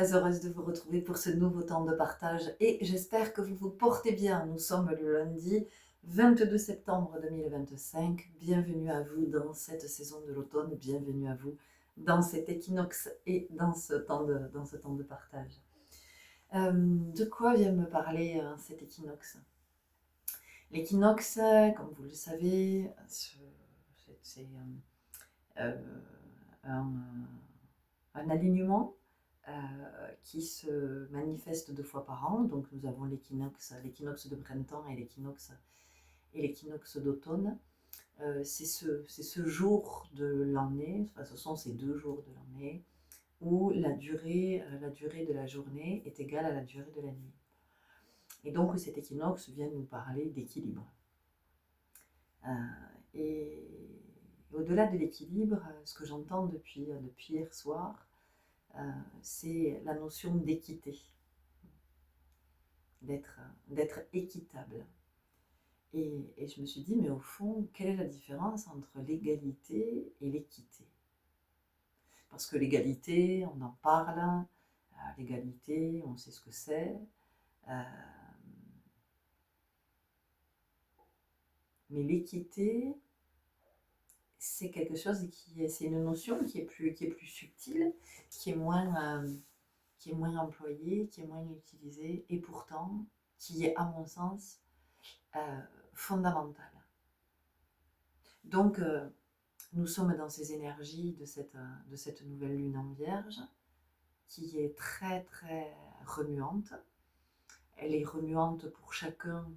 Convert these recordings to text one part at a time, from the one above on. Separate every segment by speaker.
Speaker 1: très heureuse de vous retrouver pour ce nouveau temps de partage et j'espère que vous vous portez bien. Nous sommes le lundi 22 septembre 2025. Bienvenue à vous dans cette saison de l'automne, bienvenue à vous dans cet équinoxe et dans ce temps de partage. De quoi vient me parler cet équinoxe? L'équinoxe, comme vous le savez, c'est un alignement qui se manifeste 2 fois par an. Donc nous avons l'équinoxe de printemps et l'équinoxe d'automne. C'est ce jour de l'année, enfin, ce sont ces 2 jours de l'année où la durée de la journée est égale à la durée de la nuit. Et donc cet équinoxe vient nous parler d'équilibre. Et au-delà de l'équilibre, ce que j'entends depuis hier soir, c'est la notion d'équité, d'être équitable. Et je me suis dit, mais au fond, quelle est la différence entre l'égalité et l'équité? Parce que l'égalité, on en parle, l'égalité, on sait ce que c'est, mais l'équité, c'est quelque chose c'est une notion qui est plus subtile, qui est moins employée, qui est moins utilisée, et pourtant qui est, à mon sens, fondamentale. Donc, nous sommes dans ces énergies de cette nouvelle lune en Vierge, qui est très très remuante. Elle est remuante pour chacun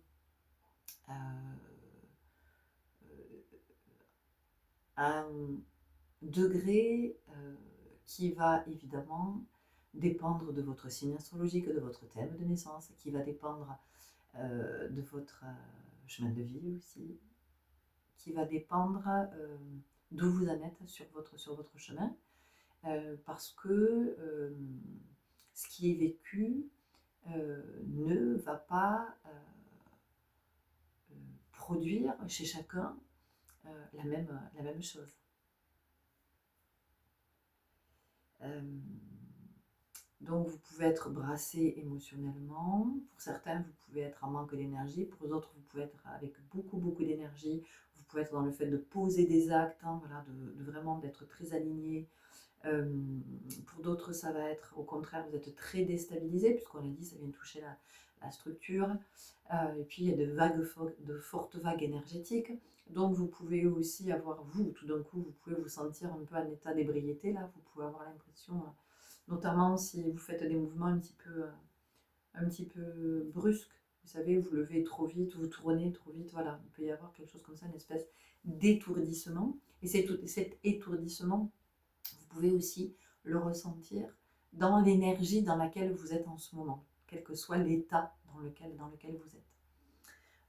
Speaker 1: à un degré qui va évidemment dépendre de votre signe astrologique, de votre thème de naissance, qui va dépendre de votre chemin de vie aussi, qui va dépendre d'où vous en êtes sur votre chemin, parce que ce qui est vécu ne va pas produire chez chacun la même chose. Donc vous pouvez être brassé émotionnellement, pour certains vous pouvez être en manque d'énergie, pour d'autres vous pouvez être avec beaucoup d'énergie, vous pouvez être dans le fait de poser des actes, voilà, de vraiment d'être très aligné. Pour d'autres ça va être au contraire, vous êtes très déstabilisé, puisqu'on l'a dit, ça vient toucher la structure, et puis il y a de fortes vagues énergétiques, donc vous pouvez aussi avoir, tout d'un coup, vous pouvez vous sentir un peu en état d'ébriété, là, vous pouvez avoir l'impression, notamment si vous faites des mouvements un petit peu brusques, vous savez, vous levez trop vite, vous tournez trop vite, voilà, il peut y avoir quelque chose comme ça, une espèce d'étourdissement, et cet étourdissement, vous pouvez aussi le ressentir dans l'énergie dans laquelle vous êtes en ce moment, quel que soit l'état dans lequel vous êtes.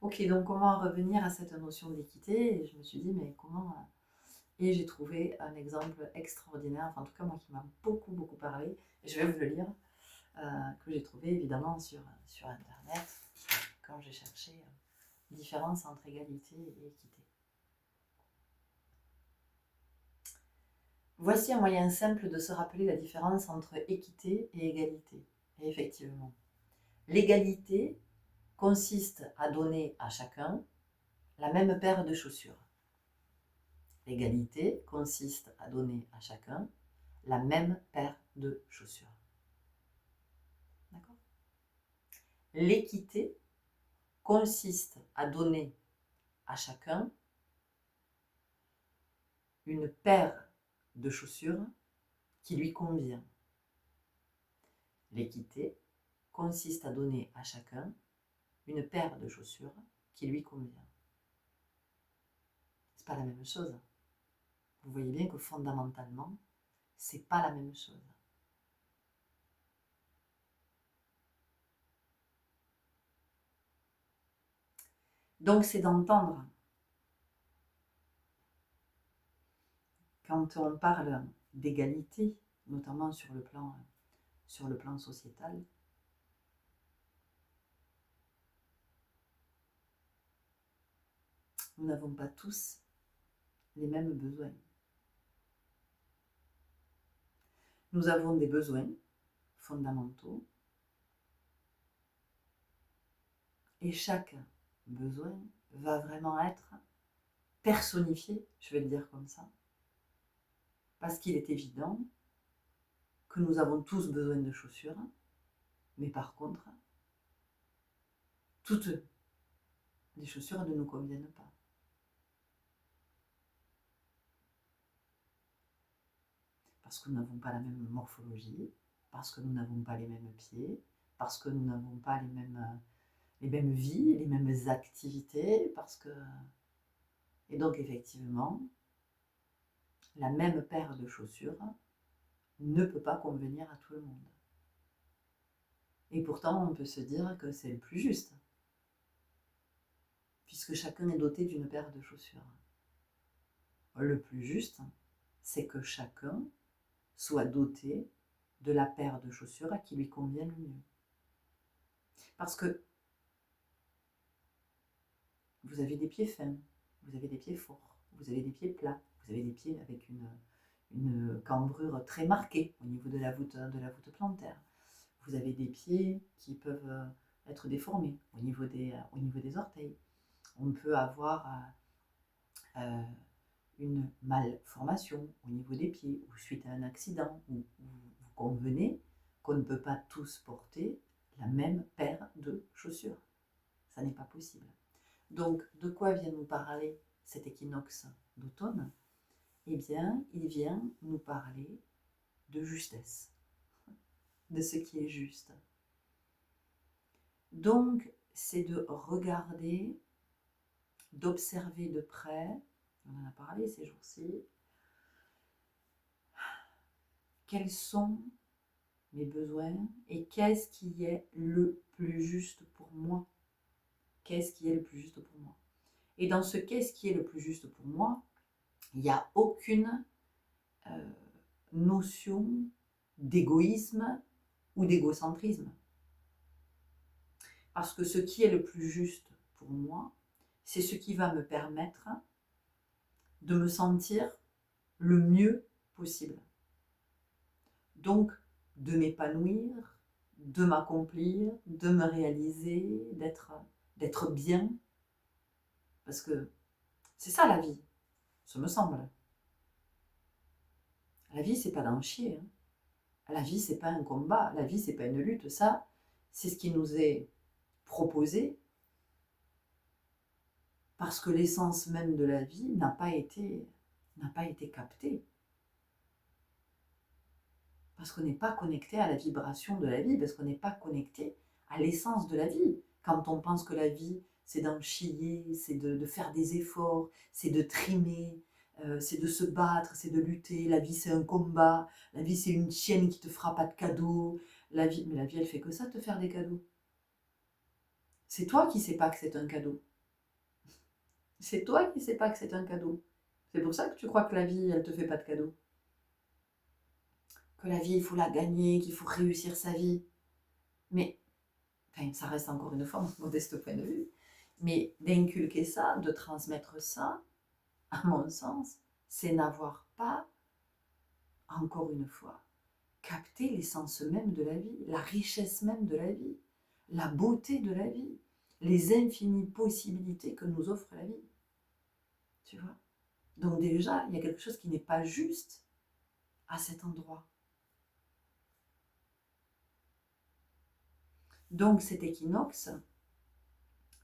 Speaker 1: Ok, donc on va en revenir à cette notion d'équité, et je me suis dit, mais comment... Et j'ai trouvé un exemple extraordinaire, enfin en tout cas moi qui m'a beaucoup parlé, et je vais vous le lire, que j'ai trouvé évidemment sur internet, quand j'ai cherché différence entre égalité et équité. Voici un moyen simple de se rappeler la différence entre équité et égalité. Et effectivement, l'égalité consiste à donner à chacun la même paire de chaussures. L'égalité consiste à donner à chacun la même paire de chaussures. D'accord ? L'équité consiste à donner à chacun une paire de chaussures qui lui convient. L'équité consiste à donner à chacun une paire de chaussures qui lui convient. C'est pas la même chose. Vous voyez bien que fondamentalement, c'est pas la même chose. Donc c'est d'entendre. Quand on parle d'égalité, notamment sur le plan sociétal, nous n'avons pas tous les mêmes besoins. Nous avons des besoins fondamentaux. Et chaque besoin va vraiment être personnifié, je vais le dire comme ça, parce qu'il est évident que nous avons tous besoin de chaussures, mais par contre, toutes les chaussures ne nous conviennent pas. Parce que nous n'avons pas la même morphologie, parce que nous n'avons pas les mêmes pieds, parce que nous n'avons pas les mêmes vies, les mêmes activités, parce que... Et donc effectivement, la même paire de chaussures ne peut pas convenir à tout le monde. Et pourtant, on peut se dire que c'est le plus juste, puisque chacun est doté d'une paire de chaussures. Le plus juste, c'est que chacun soit doté de la paire de chaussures qui lui convient le mieux. Parce que vous avez des pieds fins, vous avez des pieds forts, vous avez des pieds plats, vous avez des pieds avec une cambrure très marquée au niveau de la voûte plantaire. Vous avez des pieds qui peuvent être déformés au niveau des orteils. On peut avoir une malformation au niveau des pieds ou suite à un accident où vous convenez qu'on ne peut pas tous porter la même paire de chaussures. Ça n'est pas possible. Donc, de quoi vient nous parler cet équinoxe d'automne? Eh bien, il vient nous parler de justesse, de ce qui est juste. Donc, c'est de regarder, d'observer de près, on en a parlé ces jours-ci, quels sont mes besoins et qu'est-ce qui est le plus juste pour moi. Qu'est-ce qui est le plus juste pour moi? Et dans ce qu'est-ce qui est le plus juste pour moi, il n'y a aucune notion d'égoïsme ou d'égocentrisme. Parce que ce qui est le plus juste pour moi, c'est ce qui va me permettre de me sentir le mieux possible. Donc, de m'épanouir, de m'accomplir, de me réaliser, d'être bien. Parce que c'est ça la vie, ça me semble. La vie, c'est pas d'en chier. La vie, c'est pas un combat. La vie, c'est pas une lutte. Ça, c'est ce qui nous est proposé parce que l'essence même de la vie n'a pas été captée. Parce qu'on n'est pas connecté à la vibration de la vie, parce qu'on n'est pas connecté à l'essence de la vie. Quand on pense que la vie, c'est d'en chier, c'est de faire des efforts, c'est de trimer, c'est de se battre, c'est de lutter, la vie c'est un combat, la vie c'est une chienne qui te fera pas de cadeaux, mais la vie elle fait que ça, te faire des cadeaux. C'est toi qui sais pas que c'est un cadeau. C'est toi qui sais pas que c'est un cadeau. C'est pour ça que tu crois que la vie, elle te fait pas de cadeaux. Que la vie, il faut la gagner, qu'il faut réussir sa vie. Mais, enfin, ça reste encore une fois mon modeste point de vue, mais d'inculquer ça, de transmettre ça, à mon sens, c'est n'avoir pas, encore une fois, capté l'essence même de la vie, la richesse même de la vie, la beauté de la vie, les infinies possibilités que nous offre la vie. Tu vois? Donc déjà, il y a quelque chose qui n'est pas juste à cet endroit. Donc cet équinoxe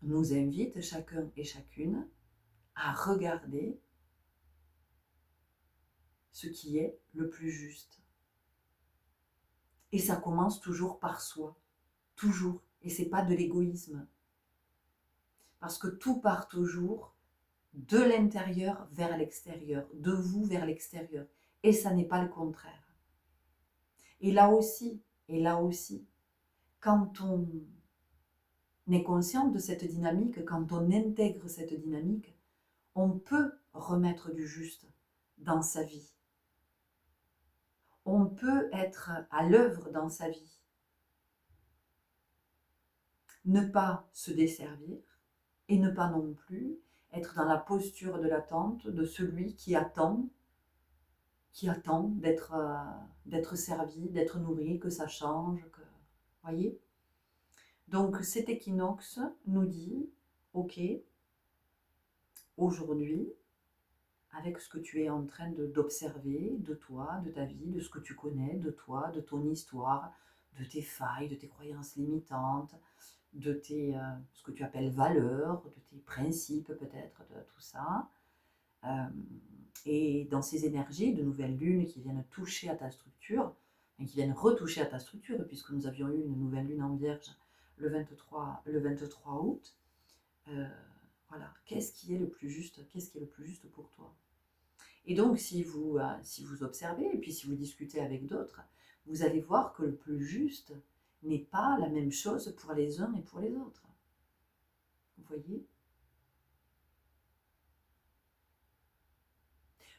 Speaker 1: nous invite chacun et chacune à regarder ce qui est le plus juste. Et ça commence toujours par soi, toujours. Et c'est pas de l'égoïsme. Parce que tout part toujours de l'intérieur vers l'extérieur, de vous vers l'extérieur. Et ça n'est pas le contraire. Et là aussi, quand on est conscient de cette dynamique, quand on intègre cette dynamique, on peut remettre du juste dans sa vie. On peut être à l'œuvre dans sa vie. Ne pas se desservir et ne pas non plus être dans la posture de l'attente de celui qui attend qui attend d'être servi, d'être nourri, que ça change, que... Voyez? Donc cet équinoxe nous dit, ok, aujourd'hui, avec ce que tu es en train d'observer de toi, de ta vie, de ce que tu connais, de toi, de ton histoire, de tes failles, de tes croyances limitantes, de ce que tu appelles valeurs, de tes principes peut-être, de tout ça. Et dans ces énergies de nouvelle lune qui viennent toucher à ta structure, et qui viennent retoucher à ta structure, puisque nous avions eu une nouvelle lune en Vierge le 23 août, voilà, qu'est-ce qui est le plus juste, qu'est-ce qui est le plus juste pour toi? Et donc, si vous observez, et puis si vous discutez avec d'autres, vous allez voir que le plus juste n'est pas la même chose pour les uns et pour les autres. Vous voyez?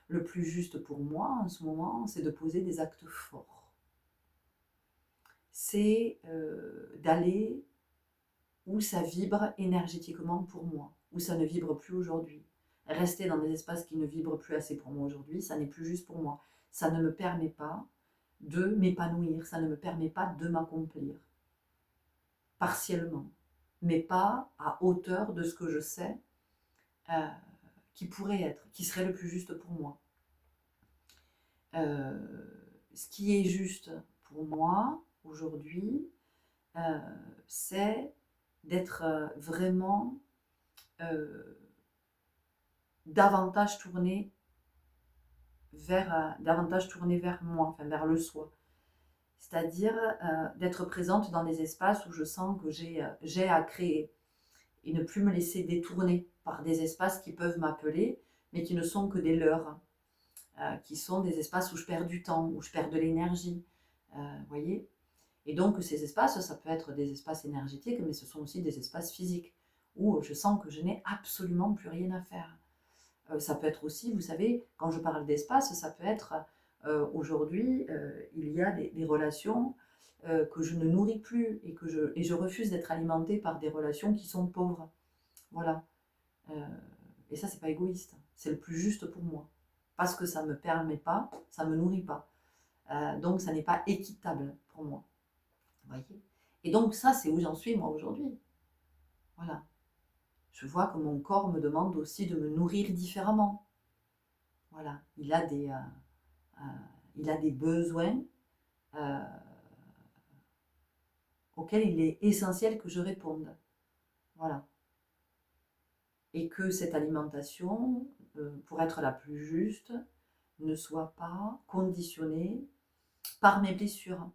Speaker 1: Le plus juste pour moi en ce moment, c'est de poser des actes forts. C'est d'aller où ça vibre énergétiquement pour moi, où ça ne vibre plus aujourd'hui. Rester dans des espaces qui ne vibrent plus assez pour moi aujourd'hui, ça n'est plus juste pour moi. Ça ne me permet pas de m'épanouir, ça ne me permet pas de m'accomplir. Partiellement, mais pas à hauteur de ce que je sais qui pourrait être, qui serait le plus juste pour moi. Ce qui est juste pour moi aujourd'hui, c'est d'être vraiment davantage tourné vers moi, enfin vers le soi. C'est-à-dire d'être présente dans des espaces où je sens que j'ai à créer et ne plus me laisser détourner par des espaces qui peuvent m'appeler, mais qui ne sont que des leurs, qui sont des espaces où je perds du temps, où je perds de l'énergie, voyez. Et donc ces espaces, ça peut être des espaces énergétiques, mais ce sont aussi des espaces physiques, où je sens que je n'ai absolument plus rien à faire. Ça peut être aussi, vous savez, quand je parle d'espace, ça peut être aujourd'hui, il y a des relations que je ne nourris plus et je refuse d'être alimentée par des relations qui sont pauvres. Voilà. Et ça, c'est pas égoïste. C'est le plus juste pour moi. Parce que ça me permet pas, ça me nourrit pas. Donc, ça n'est pas équitable pour moi. Vous voyez? Et donc, ça, c'est où j'en suis, moi, aujourd'hui. Voilà. Je vois que mon corps me demande aussi de me nourrir différemment. Voilà. Il a des besoins auxquels il est essentiel que je réponde. Voilà. Et que cette alimentation, pour être la plus juste, ne soit pas conditionnée par mes blessures,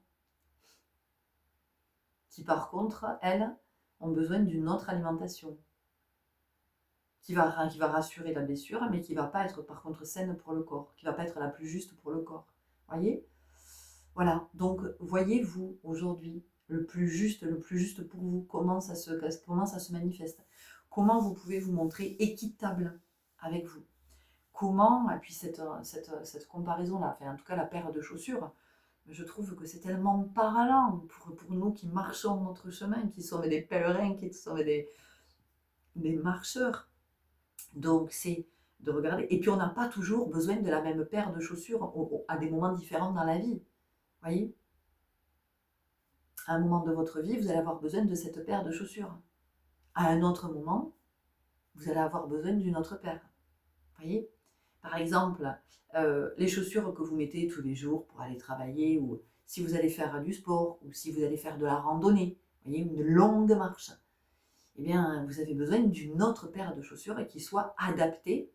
Speaker 1: qui par contre, elles, ont besoin d'une autre alimentation, qui va rassurer la blessure, mais qui ne va pas être par contre saine pour le corps, qui ne va pas être la plus juste pour le corps. Voyez? Voilà, donc voyez-vous aujourd'hui le plus juste pour vous, comment ça se manifeste, comment vous pouvez vous montrer équitable avec vous. Comment, et puis cette comparaison-là, enfin en tout cas la paire de chaussures, je trouve que c'est tellement parlant pour nous qui marchons notre chemin, qui sommes des pèlerins, qui sommes des marcheurs. Donc c'est de regarder. Et puis on n'a pas toujours besoin de la même paire de chaussures à des moments différents dans la vie. Voyez? À un moment de votre vie, vous allez avoir besoin de cette paire de chaussures. À un autre moment, vous allez avoir besoin d'une autre paire. Voyez? Par exemple, les chaussures que vous mettez tous les jours pour aller travailler, ou si vous allez faire du sport, ou si vous allez faire de la randonnée, voyez, une longue marche, eh bien, vous avez besoin d'une autre paire de chaussures et qui soit adaptée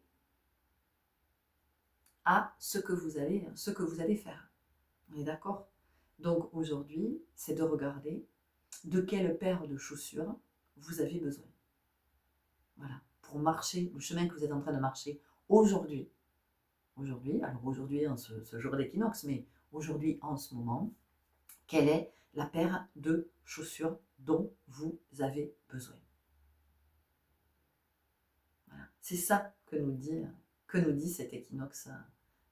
Speaker 1: à ce que vous allez faire. On est d'accord? Donc aujourd'hui, c'est de regarder de quelle paire de chaussures vous avez besoin. Voilà, pour marcher le chemin que vous êtes en train de marcher aujourd'hui. Alors aujourd'hui, en ce jour d'équinoxe, mais aujourd'hui, en ce moment, quelle est la paire de chaussures dont vous avez besoin? Voilà. C'est ça que nous dit cet équinoxe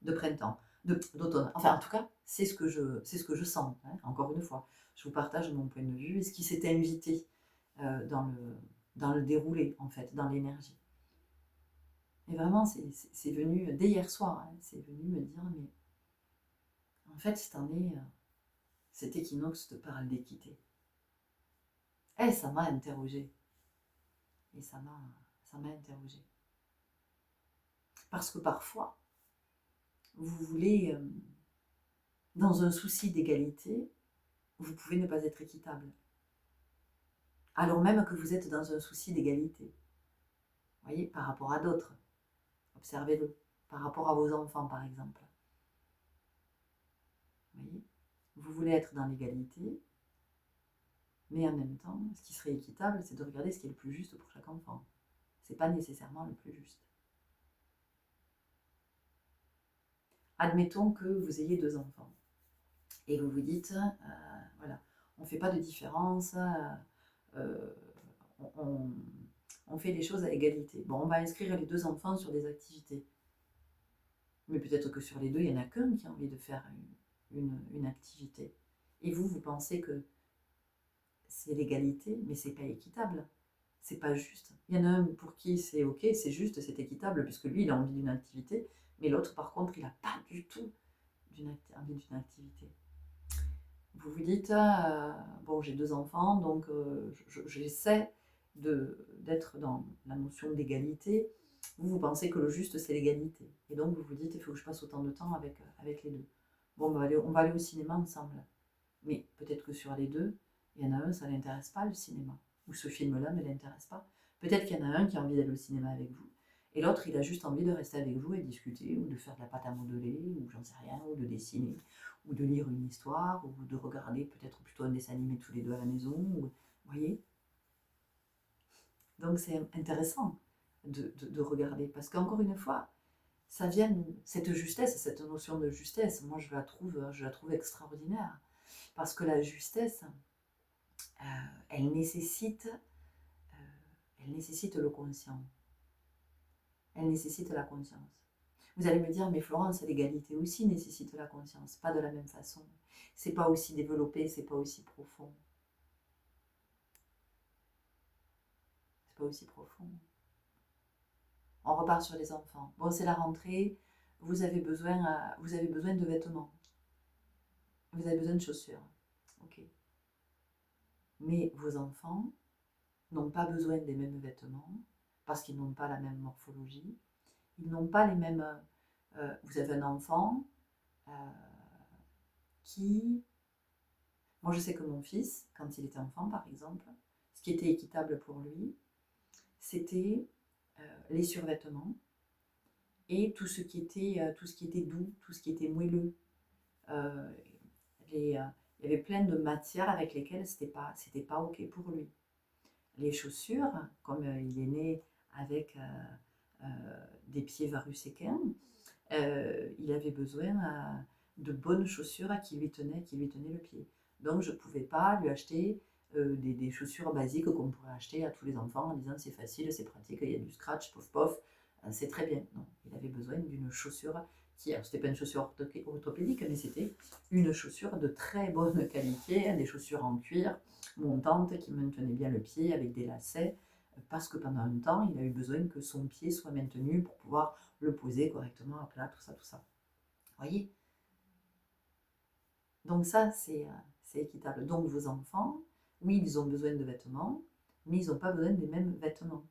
Speaker 1: de printemps, d'automne. Enfin, en tout cas, c'est ce que je sens. Hein. Encore une fois, je vous partage mon point de vue et ce qui s'est invité dans le déroulé, en fait, dans l'énergie. Et vraiment, c'est venu dès hier soir. Hein, c'est venu me dire, mais En fait, cette année, cet équinoxe te parle d'équité. Et ça m'a interrogée. Et ça m'a interrogée. Parce que parfois, vous voulez, dans un souci d'égalité, vous pouvez ne pas être équitable. Alors même que vous êtes dans un souci d'égalité. Vous voyez, par rapport à d'autres. Observez-le. Par rapport à vos enfants, par exemple. Vous voyez, vous voulez être dans l'égalité, mais en même temps, ce qui serait équitable, c'est de regarder ce qui est le plus juste pour chaque enfant. Ce n'est pas nécessairement le plus juste. Admettons que vous ayez 2 enfants et vous vous dites, voilà, on ne fait pas de différence, on, on fait les choses à égalité. Bon, on va inscrire les 2 enfants sur des activités. Mais peut-être que sur les 2, il n'y en a qu'un qui a envie de faire une activité. Et vous pensez que c'est l'égalité, mais c'est pas équitable. C'est pas juste. Il y en a un pour qui c'est ok, c'est juste, c'est équitable, puisque lui, il a envie d'une activité, mais l'autre, par contre, il n'a pas du tout envie d'une activité. Vous vous dites, bon, j'ai 2 enfants, donc j'essaie d'être dans la notion d'égalité. Vous pensez que le juste, c'est l'égalité. Et donc, vous vous dites, il faut que je passe autant de temps avec les 2. Bon, on va aller au cinéma ensemble. Mais peut-être que sur les 2, il y en a un, ça ne l'intéresse pas, le cinéma. Ou ce film-là ne l'intéresse pas. Peut-être qu'il y en a un qui a envie d'aller au cinéma avec vous. Et l'autre, il a juste envie de rester avec vous et discuter, ou de faire de la pâte à modeler, ou j'en sais rien, ou de dessiner, ou de lire une histoire, ou de regarder peut-être plutôt un dessin animé tous les 2 à la maison. Vous voyez. Donc c'est intéressant de regarder. Parce qu'encore une fois, ça vient, cette justesse, cette notion de justesse, moi je la trouve extraordinaire. Parce que la justesse, elle nécessite le conscient. Elle nécessite la conscience. Vous allez me dire, mais Florence, l'égalité aussi nécessite la conscience, pas de la même façon. C'est pas aussi développé, c'est pas aussi profond. C'est pas aussi profond. On repart sur les enfants. Bon, c'est la rentrée, vous avez besoin de vêtements. Vous avez besoin de chaussures. Ok. Mais vos enfants n'ont pas besoin des mêmes vêtements parce qu'ils n'ont pas la même morphologie. Ils n'ont pas les mêmes... vous avez un enfant qui... Moi, je sais que mon fils, quand il était enfant, par exemple, ce qui était équitable pour lui, c'était les survêtements et tout ce qui était doux, tout ce qui était moelleux. Il y avait plein de matières avec lesquelles c'était pas ok pour lui. Les chaussures, comme il est né avec des pieds varusséquins, il avait besoin de bonnes chaussures qui lui tenaient le pied. Donc je ne pouvais pas lui acheter des chaussures basiques qu'on pourrait acheter à tous les enfants en disant c'est facile, c'est pratique, il y a du scratch, pof pof, c'est très bien. Non, il avait besoin d'une chaussure qui, alors c'était pas une chaussure orthopédique, mais c'était une chaussure de très bonne qualité, des chaussures en cuir montantes qui maintenaient bien le pied avec des lacets, parce que pendant un temps, il a eu besoin que son pied soit maintenu pour pouvoir le poser correctement à plat, tout ça, tout ça. Vous voyez? Donc ça, c'est équitable. Donc vos enfants, oui, ils ont besoin de vêtements, mais ils n'ont pas besoin des mêmes vêtements.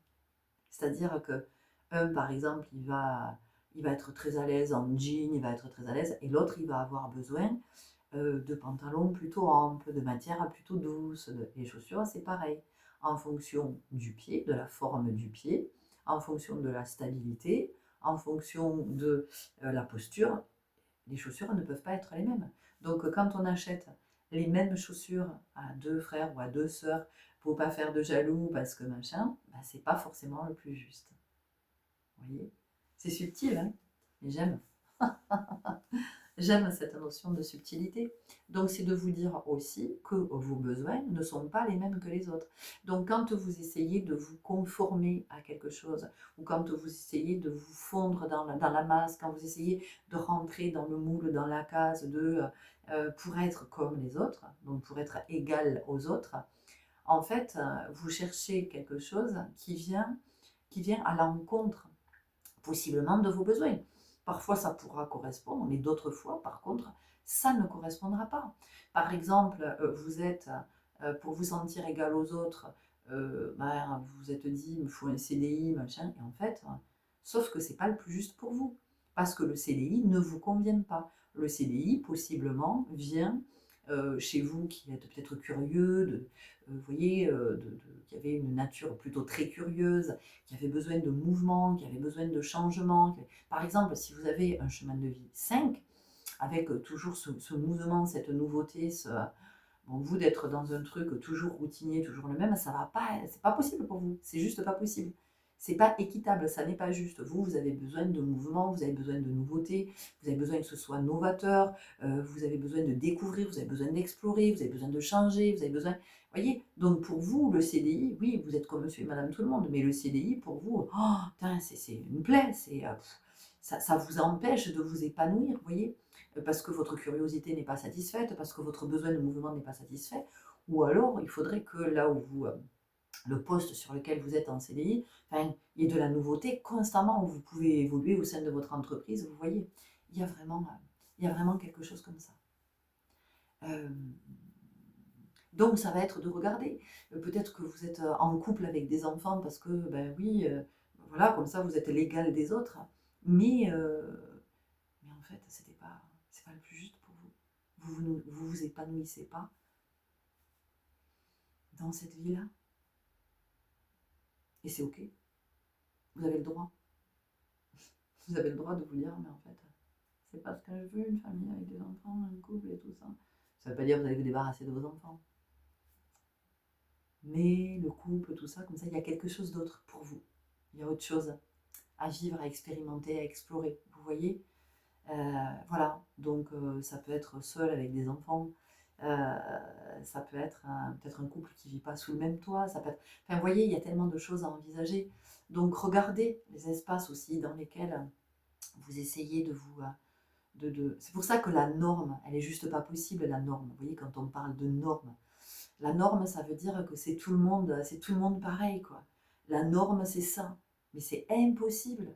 Speaker 1: C'est-à-dire que un, par exemple, il va être très à l'aise en jean, il va être très à l'aise, et l'autre, il va avoir besoin de pantalons plutôt amples, de matières plutôt douces. Les chaussures, c'est pareil. En fonction du pied, de la forme du pied, en fonction de la stabilité, en fonction de la posture, les chaussures ne peuvent pas être les mêmes. Donc quand on achète les mêmes chaussures à 2 frères ou à 2 sœurs pour pas faire de jaloux parce que machin, bah, c'est pas forcément le plus juste. Vous voyez? C'est subtil, hein? Mais j'aime. J'aime cette notion de subtilité. Donc c'est de vous dire aussi que vos besoins ne sont pas les mêmes que les autres. Donc quand vous essayez de vous conformer à quelque chose, ou quand vous essayez de vous fondre dans la masse, quand vous essayez de rentrer dans le moule, dans la case pour être comme les autres, donc pour être égal aux autres, en fait, vous cherchez quelque chose qui vient à l'encontre possiblement de vos besoins. Parfois, ça pourra correspondre, mais d'autres fois, par contre, ça ne correspondra pas. Par exemple, vous êtes, pour vous sentir égal aux autres, ben, vous vous êtes dit: «Il me faut un CDI, machin» et en fait, sauf que c'est pas le plus juste pour vous. Parce que le CDI ne vous convient pas. Le CDI, possiblement, vient, chez vous qui êtes peut-être curieux vous voyez, qui avait une nature plutôt très curieuse, qui avait besoin de mouvement, qui avait besoin de changement. Par exemple, si vous avez un chemin de vie 5, avec toujours ce mouvement, cette nouveauté, bon, vous d'être dans un truc toujours routinier, toujours le même, ça va pas, c'est pas possible pour vous. C'est juste pas possible. C'est pas équitable, ça n'est pas juste. Vous, vous avez besoin de mouvement, vous avez besoin de nouveautés, vous avez besoin que ce soit novateur, vous avez besoin de découvrir, vous avez besoin d'explorer, vous avez besoin de changer, vous avez besoin. Vous voyez, donc pour vous, le CDI, oui, vous êtes comme monsieur et madame tout le monde, mais le CDI, pour vous, oh, putain, c'est une plaie, ça vous empêche de vous épanouir, vous voyez, parce que votre curiosité n'est pas satisfaite, parce que votre besoin de mouvement n'est pas satisfait, ou alors il faudrait que là où vous, le poste sur lequel vous êtes en CDI, enfin, il y ait de la nouveauté constamment, où vous pouvez évoluer au sein de votre entreprise, vous voyez, il y a vraiment quelque chose comme ça. Euh, donc ça va être de regarder. Peut-être que vous êtes en couple avec des enfants parce que, ben oui, voilà, comme ça vous êtes l'égal des autres, mais, mais en fait, c'est pas le plus juste pour vous. Vous épanouissez pas dans cette vie-là. Et c'est ok. Vous avez le droit. Vous avez le droit de vous dire, mais en fait, c'est pas ce que je veux, une famille avec des enfants, un couple et tout ça. Ça veut pas dire que vous allez vous débarrasser de vos enfants. Mais le couple, tout ça, comme ça, il y a quelque chose d'autre pour vous. Il y a autre chose à vivre, à expérimenter, à explorer. Vous voyez, voilà, donc ça peut être seul avec des enfants, ça peut être peut-être un couple qui ne vit pas sous le même toit, ça peut être. Enfin, vous voyez, il y a tellement de choses à envisager. Donc regardez les espaces aussi dans lesquels vous essayez de vous. C'est pour ça que la norme, elle est juste pas possible, la norme. Vous voyez, quand on parle de norme, la norme, ça veut dire que c'est tout le monde pareil, quoi. La norme, c'est ça. Mais c'est impossible,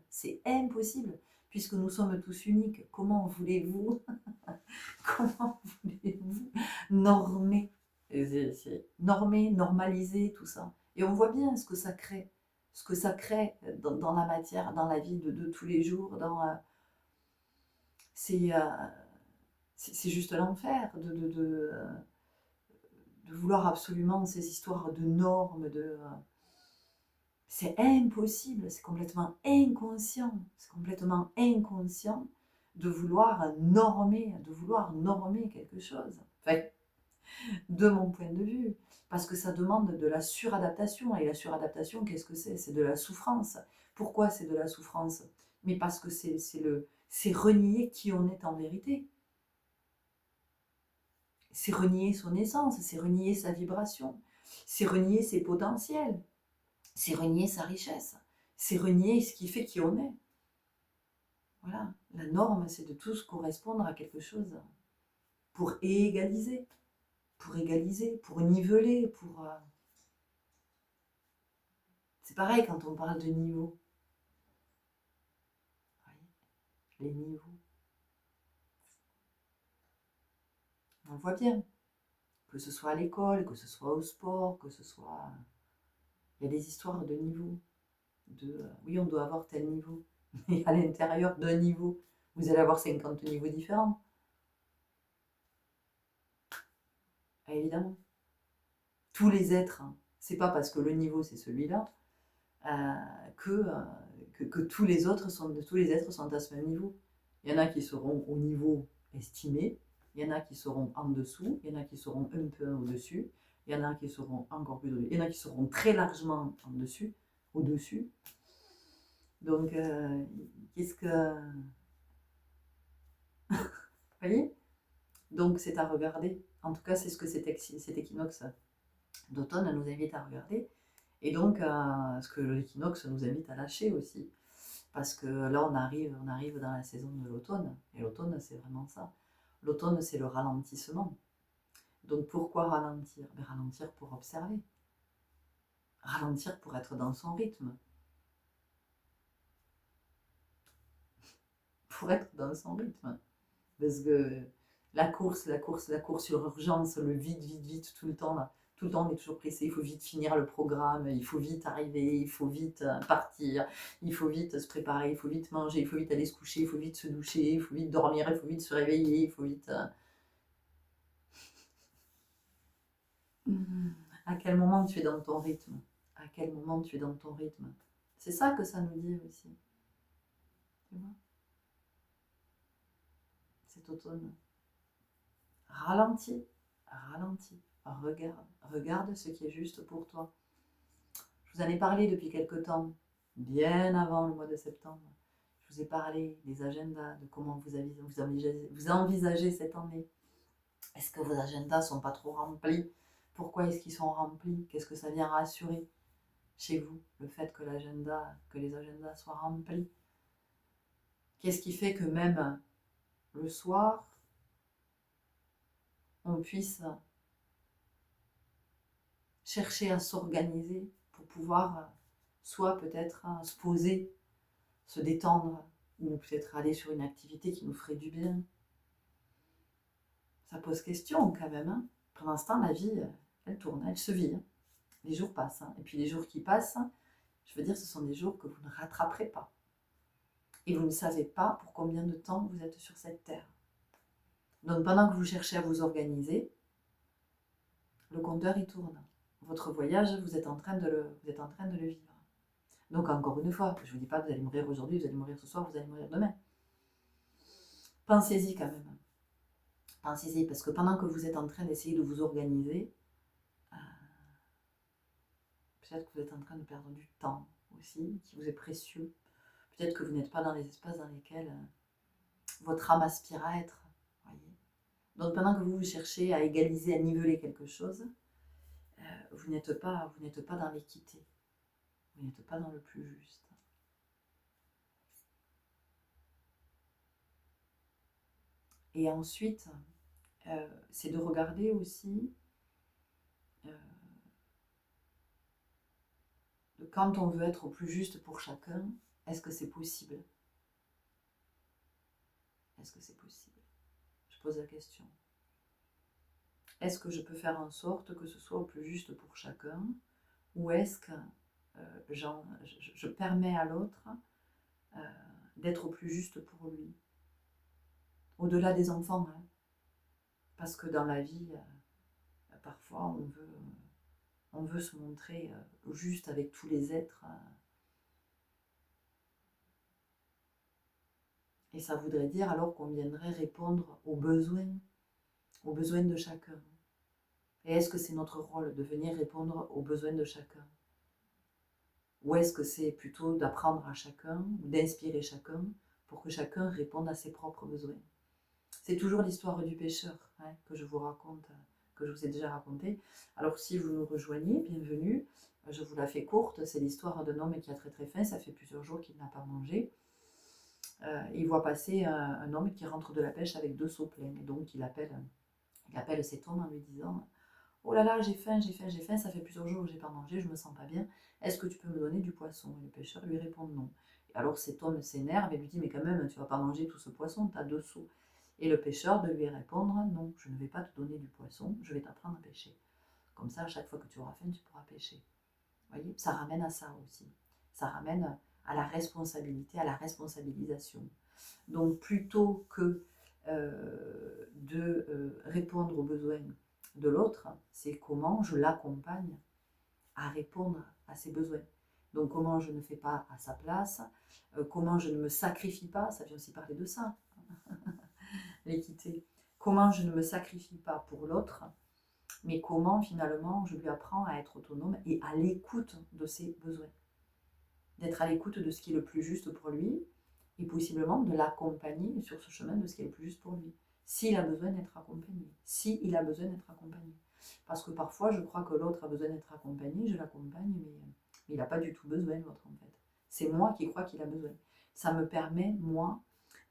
Speaker 1: puisque nous sommes tous uniques. Comment voulez-vous, comment voulez-vous normer, normer, normaliser tout ça. Et on voit bien ce que ça crée dans la matière, dans la vie de tous les jours. C'est c'est juste l'enfer de vouloir absolument ces histoires de normes, c'est impossible, c'est complètement inconscient de vouloir normer quelque chose. Enfin, de mon point de vue, parce que ça demande de la suradaptation, et la suradaptation, qu'est-ce que c'est? C'est de la souffrance. Pourquoi c'est de la souffrance? Mais parce que c'est renier qui on est en vérité. C'est renier son essence, c'est renier sa vibration, c'est renier ses potentiels, c'est renier sa richesse, c'est renier ce qui fait qui on est. Voilà, la norme, c'est de tous correspondre à quelque chose pour égaliser, pour niveler, C'est pareil quand on parle de niveau. Les niveaux, on le voit bien, que ce soit à l'école, que ce soit au sport, que ce soit... Il y a des histoires de niveau. Oui, on doit avoir tel niveau. Mais à l'intérieur d'un niveau, vous allez avoir 50 niveaux différents. Évidemment. Tous les êtres, hein, c'est pas parce que le niveau c'est celui-là que tous les êtres sont à ce même niveau. Il y en a qui seront au niveau estimé, il y en a qui seront en dessous, il y en a qui seront un peu au-dessus, il y en a qui seront encore plus au-dessus, il y en a qui seront très largement en dessus, au-dessus. Donc, qu'est-ce que... Vous voyez? Donc, c'est à regarder. En tout cas, c'est ce que cet équinoxe d'automne nous invite à regarder. Et donc, ce que l'équinoxe nous invite à lâcher aussi. Parce que là, on arrive dans la saison de l'automne. Et l'automne, c'est vraiment ça. L'automne, c'est le ralentissement. Donc, pourquoi ralentir? Ralentir pour observer. Ralentir pour être dans son rythme. Pour être dans son rythme. Parce que La course, la course, la course sur urgence, le vite, vite, vite, tout le temps, là. Tout le temps, on est toujours pressé, il faut vite finir le programme, il faut vite arriver, il faut vite partir, il faut vite se préparer, il faut vite manger, il faut vite aller se coucher, il faut vite se doucher, il faut vite dormir, il faut vite se réveiller, il faut vite... À quel moment tu es dans ton rythme? À quel moment tu es dans ton rythme? C'est ça que ça nous dit aussi. Tu vois? Cet automne. Ralentis, ralentis, regarde, regarde ce qui est juste pour toi. Je vous en ai parlé depuis quelque temps, bien avant le mois de septembre. Je vous ai parlé des agendas, de comment vous envisagez cette année. Est-ce que vos agendas ne sont pas trop remplis? Pourquoi est-ce qu'ils sont remplis? Qu'est-ce que ça vient rassurer chez vous, le fait que les agendas soient remplis? Qu'est-ce qui fait que même le soir, on puisse chercher à s'organiser pour pouvoir soit peut-être se poser, se détendre, ou peut-être aller sur une activité qui nous ferait du bien. Ça pose question quand même. Hein. Pour l'instant, la vie, elle tourne, elle se vit. Hein. Les jours passent. Hein. Et puis les jours qui passent, je veux dire, ce sont des jours que vous ne rattraperez pas. Et vous ne savez pas pour combien de temps vous êtes sur cette terre. Donc pendant que vous cherchez à vous organiser, le compteur il tourne. Votre voyage, vous êtes en train de le vivre. Donc encore une fois, je ne vous dis pas que vous allez mourir aujourd'hui, vous allez mourir ce soir, vous allez mourir demain. Pensez-y quand même. Pensez-y, parce que pendant que vous êtes en train d'essayer de vous organiser, peut-être que vous êtes en train de perdre du temps aussi, qui vous est précieux. Peut-être que vous n'êtes pas dans les espaces dans lesquels votre âme aspire à être. Voyez. Donc pendant que vous cherchez à égaliser, à niveler quelque chose, vous n'êtes pas dans l'équité. Vous n'êtes pas dans le plus juste. Et ensuite, c'est de regarder aussi quand on veut être au plus juste pour chacun, est-ce que c'est possible? Est-ce que c'est possible? Je pose la question. Est-ce que je peux faire en sorte que ce soit au plus juste pour chacun? Ou est-ce que je permets à l'autre d'être au plus juste pour lui? Au-delà des enfants, hein. Parce que dans la vie, parfois on veut se montrer juste avec tous les êtres. Et ça voudrait dire alors qu'on viendrait répondre aux besoins de chacun. Et est-ce que c'est notre rôle de venir répondre aux besoins de chacun? Ou est-ce que c'est plutôt d'apprendre à chacun, ou d'inspirer chacun, pour que chacun réponde à ses propres besoins? C'est toujours l'histoire du pêcheur hein, que je vous raconte, que je vous ai déjà raconté. Alors si vous nous rejoignez, bienvenue. Je vous la fais courte, c'est l'histoire d'un homme qui a très très faim, ça fait plusieurs jours qu'il n'a pas mangé. Il voit passer un homme qui rentre de la pêche avec 2 seaux pleins. Et donc il appelle cet homme en lui disant « Oh là là, j'ai faim, ça fait plusieurs jours que je n'ai pas mangé, je me sens pas bien. Est-ce que tu peux me donner du poisson ?» Et le pêcheur lui répond non. Et alors cet homme s'énerve et lui dit « Mais quand même, tu ne vas pas manger tout ce poisson, tu as 2 seaux. » Et le pêcheur de lui répondre « Non, je ne vais pas te donner du poisson, je vais t'apprendre à pêcher. Comme ça, à chaque fois que tu auras faim, tu pourras pêcher. » Vous voyez, ça ramène à ça aussi. Ça ramène à la responsabilité, à la responsabilisation. Donc plutôt que de répondre aux besoins de l'autre, c'est comment je l'accompagne à répondre à ses besoins. Donc comment je ne fais pas à sa place, comment je ne me sacrifie pas, ça vient aussi parler de ça, l'équité. Comment je ne me sacrifie pas pour l'autre, mais comment finalement je lui apprends à être autonome et à l'écoute de ses besoins. D'être à l'écoute de ce qui est le plus juste pour lui et possiblement de l'accompagner sur ce chemin de ce qui est le plus juste pour lui. S'il a besoin d'être accompagné. S'il a besoin d'être accompagné. Parce que parfois, je crois que l'autre a besoin d'être accompagné, je l'accompagne, mais il n'a pas du tout besoin, l'autre, en fait. C'est moi qui crois qu'il a besoin. Ça me permet, moi,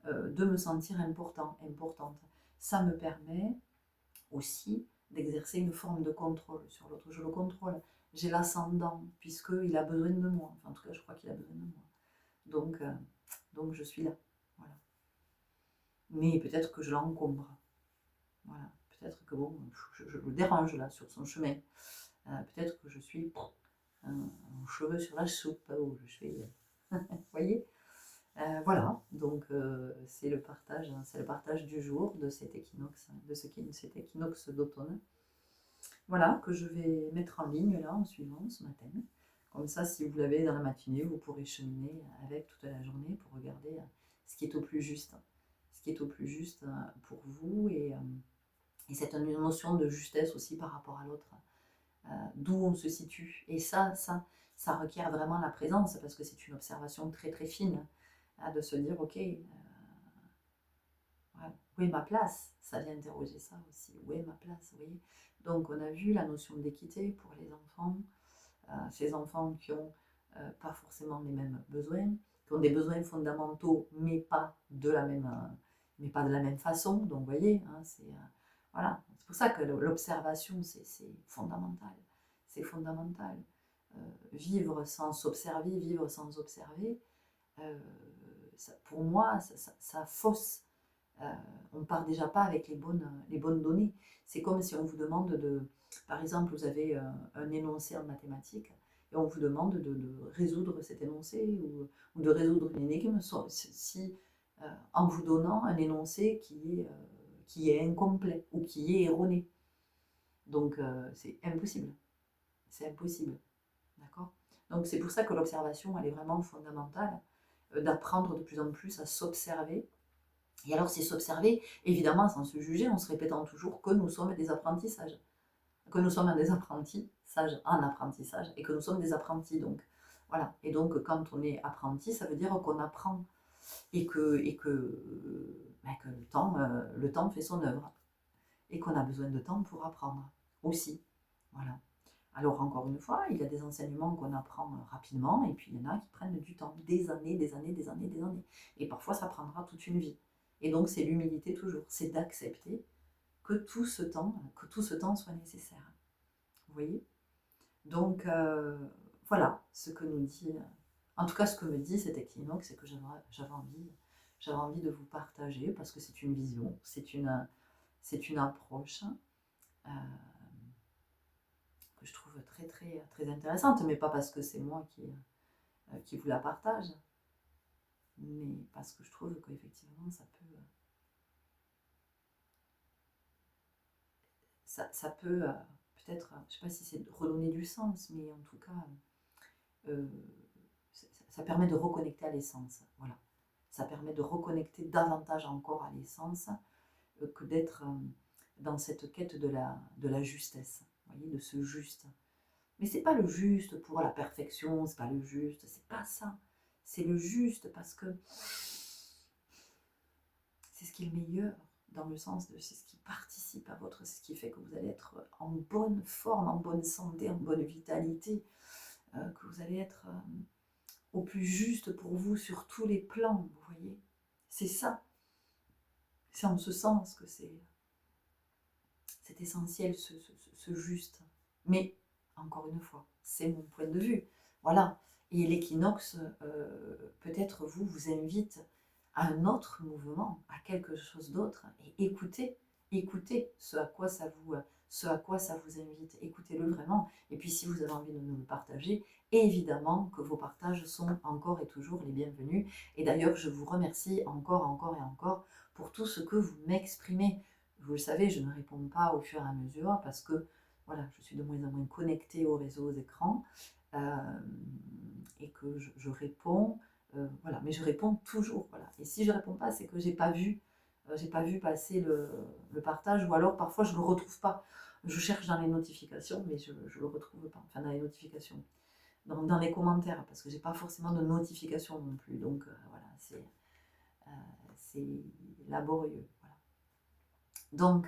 Speaker 1: de me sentir importante. Ça me permet aussi d'exercer une forme de contrôle sur l'autre. Je le contrôle. J'ai l'ascendant, puisqu'il a besoin de moi. Enfin, en tout cas, je crois qu'il a besoin de moi. Donc je suis là. Voilà. Mais peut-être que je l'encombre. Voilà, peut-être que bon, je le dérange là sur son chemin. Peut-être que je suis un cheveu sur la soupe, ou je suis, vous voyez? Voilà, donc c'est le partage du jour de cet équinoxe, cet équinoxe d'automne. Voilà, que je vais mettre en ligne là en suivant ce matin. Comme ça, si vous l'avez dans la matinée, vous pourrez cheminer avec toute la journée pour regarder ce qui est au plus juste. Ce qui est au plus juste pour vous et cette notion de justesse aussi par rapport à l'autre, d'où on se situe. Et ça requiert vraiment la présence parce que c'est une observation très très fine de se dire ok, où est ma place? Ça vient interroger ça aussi. Où est ma place? Vous voyez. Donc on a vu la notion d'équité pour les enfants, ces enfants qui ont pas forcément les mêmes besoins, qui ont des besoins fondamentaux, mais pas de la même façon. Donc vous voyez, hein, voilà. C'est pour ça que l'observation c'est fondamental. C'est fondamental. Vivre sans s'observer, vivre sans observer, pour moi, ça fausse. On part déjà pas avec les bonnes données. C'est comme si on vous demande par exemple, vous avez un énoncé en mathématiques et on vous demande de résoudre cet énoncé ou de résoudre une énigme en vous donnant un énoncé qui est incomplet ou qui est erroné. Donc c'est impossible. C'est impossible. D'accord? Donc c'est pour ça que l'observation, elle est vraiment fondamentale, d'apprendre de plus en plus à s'observer. Et alors c'est s'observer, évidemment sans se juger, en se répétant toujours que nous sommes des apprentissages, que nous sommes des apprentis, sages en apprentissage, et que nous sommes des apprentis. Donc voilà. Et donc quand on est apprenti, ça veut dire qu'on apprend que le temps fait son œuvre et qu'on a besoin de temps pour apprendre aussi. Voilà. Alors encore une fois, il y a des enseignements qu'on apprend rapidement et puis il y en a qui prennent du temps, des années, des années, des années, des années. Et parfois ça prendra toute une vie. Et donc c'est l'humilité toujours, c'est d'accepter que tout ce temps soit nécessaire. Vous voyez? Donc voilà ce que nous dit, en tout cas ce que me dit cet équinoxe, c'est que j'avais envie de vous partager parce que c'est une vision, c'est une approche. Euh, que je trouve très très très intéressante, mais pas parce que c'est moi qui vous la partage, mais parce que je trouve qu'effectivement ça peut peut-être, je ne sais pas si c'est redonner du sens, mais en tout cas, euh, ça permet de reconnecter à l'essence. Voilà. Ça permet de reconnecter davantage encore à l'essence que d'être dans cette quête de la justesse, vous voyez, de ce juste. Mais c'est pas le juste pour la perfection, c'est pas le juste, c'est pas ça. C'est le juste parce que c'est ce qui est le meilleur, dans le sens de c'est ce qui participe à c'est ce qui fait que vous allez être en bonne forme, en bonne santé, en bonne vitalité, que vous allez être au plus juste pour vous sur tous les plans, vous voyez. C'est ça. C'est en ce sens que c'est essentiel, ce juste. Mais, encore une fois, c'est mon point de vue. Voilà. Et l'équinoxe, peut-être vous invite à un autre mouvement, à quelque chose d'autre, et écoutez ce à quoi ça vous invite. Écoutez-le vraiment. Et puis, si vous avez envie de nous le partager, évidemment que vos partages sont encore et toujours les bienvenus. Et d'ailleurs, je vous remercie encore, encore et encore pour tout ce que vous m'exprimez. Vous le savez, je ne réponds pas au fur et à mesure parce que voilà, je suis de moins en moins connectée aux réseaux, aux écrans et que je réponds, voilà, mais je réponds toujours, voilà. Et si je ne réponds pas, c'est que j'ai pas vu passer le partage ou alors parfois je ne le retrouve pas. Je cherche dans les notifications, mais je ne le retrouve pas. Enfin, dans les notifications, dans les commentaires, parce que j'ai pas forcément de notifications non plus. Donc voilà, c'est laborieux. Voilà. Donc,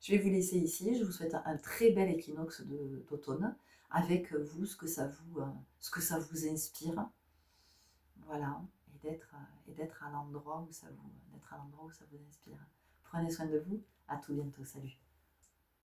Speaker 1: je vais vous laisser ici. Je vous souhaite un très bel équinoxe d'automne avec vous, ce que ça vous inspire. Voilà, et d'être à l'endroit où ça vous inspire. Prenez soin de vous. À tout bientôt. Salut.